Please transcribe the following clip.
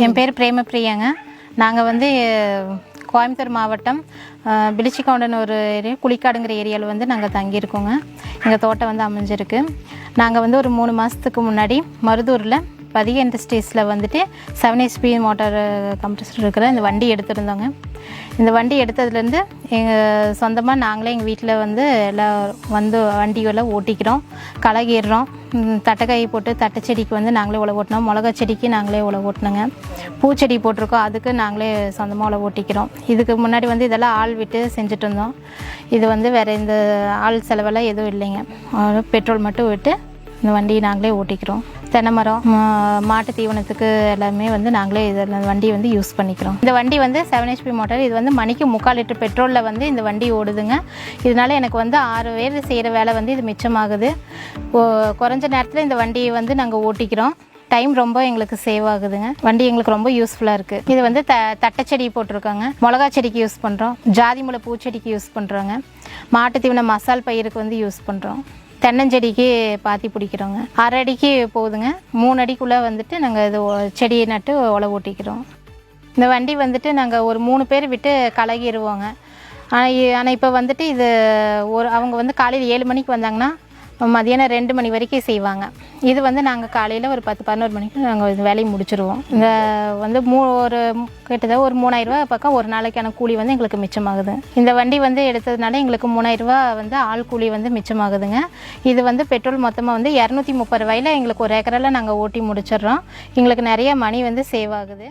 என் பேர் பிரேமப்பிரியாங்க. நாங்கள் வந்து கோயம்புத்தூர் மாவட்டம் பிலிச்சிக்கவுண்டன் ஒரு ஏரியா குளிக்காடுங்கிற ஏரியாவில் வந்து நாங்கள் தங்கியிருக்கோங்க. எங்கள் தோட்டம் வந்து அமைஞ்சிருக்கு. நாங்கள் வந்து ஒரு 3 மாதத்துக்கு முன்னாடி மருதூரில் பதிக இண்டஸ்ட்ரீஸில் வந்துட்டு 7 HP மோட்டார் கம்ப்ரஸர் இருக்கிற இந்த வண்டி எடுத்திருந்தோங்க. இந்த வண்டி எடுத்ததுலேருந்து எங்கள் சொந்தமாக நாங்களே எங்கள் வீட்டில் வந்து எல்லாம் வந்து வண்டிகளை ஓட்டிக்கிறோம், களையிடுறோம். தட்டைக்காய் போட்டு தட்டை செடிக்கு வந்து நாங்களே உழவு ஓட்டினோம், மிளகா செடிக்கு நாங்களே உழவு ஓட்டினோங்க. பூச்செடி போட்டிருக்கோம், அதுக்கு நாங்களே சொந்தமாக உழவு ஓட்டிக்கிறோம். இதுக்கு முன்னாடி வந்து இதெல்லாம் ஆள் விட்டு செஞ்சுட்டு இருந்தோம். இது வந்து வேறு இந்த ஆள் செலவெல்லாம் எதுவும் இல்லைங்க, பெட்ரோல் மட்டும் விட்டு இந்த வண்டியை நாங்களே ஓட்டிக்கிறோம். தென்னை மரம், மாட்டு தீவனத்துக்கு எல்லாமே வந்து நாங்களே இதில் வண்டியை வந்து யூஸ் பண்ணிக்கிறோம். இந்த வண்டி வந்து 7 HP மோட்டார். இது வந்து மணிக்கு 3/4 லிட்டர் பெட்ரோலில் வந்து இந்த வண்டி ஓடுதுங்க. இதனால் எனக்கு வந்து 6 பேர் செய்கிற வேலை வந்து இது மிச்சமாகுது. குறைஞ்ச நேரத்தில் இந்த வண்டியை வந்து நாங்கள் ஓட்டிக்கிறோம். டைம் ரொம்ப எங்களுக்கு சேவ் ஆகுதுங்க. வண்டி எங்களுக்கு ரொம்ப யூஸ்ஃபுல்லாக இருக்குது. இது வந்து தட்டை செடி போட்டிருக்கோங்க, மிளகா செடிக்கு யூஸ் பண்ணுறோம், ஜாதி முளை பூச்செடிக்கு யூஸ் பண்ணுறோங்க, மாட்டு தீவன மசால் பயிருக்கு வந்து யூஸ் பண்ணுறோம், தென்னஞ்செடிக்கு பாத்தி பிடிக்கிறோங்க. 1/2 அடிக்கு போகுதுங்க. 3 அடிக்குள்ளே வந்துட்டு நாங்கள் இது செடியை நட்டு உழவு ஓட்டிக்கிறோம். இந்த வண்டி வந்துட்டு நாங்கள் ஒரு 3 பேர் விட்டு களைகிடுவோங்க. ஆனால் இப்போ வந்துட்டு இது அவங்க வந்து காலையில் 7 மணிக்கு வந்தாங்கன்னா மதியானம் 2 மணி வரைக்கும் செய்வாங்க. இது வந்து நாங்கள் காலையில் ஒரு 10-11 மணிக்கு நாங்கள் இந்த வேலையை முடிச்சிடுவோம். இந்த வந்து கிட்டத்தட்ட ஒரு 3000 ரூபா பக்கம் ஒரு நாளைக்கான கூலி வந்து எங்களுக்கு மிச்சமாகுது. இந்த வண்டி வந்து எடுத்ததுனால எங்களுக்கு 3000 ரூபா வந்து ஆள் கூலி வந்து மிச்சமாகுதுங்க. இது வந்து பெட்ரோல் மொத்தமாக வந்து 230 ரூபாயில் எங்களுக்கு ஒரு ஏக்கரில் நாங்கள் ஓட்டி முடிச்சிடுறோம். எங்களுக்கு நிறைய மணி வந்து சேவ் ஆகுது.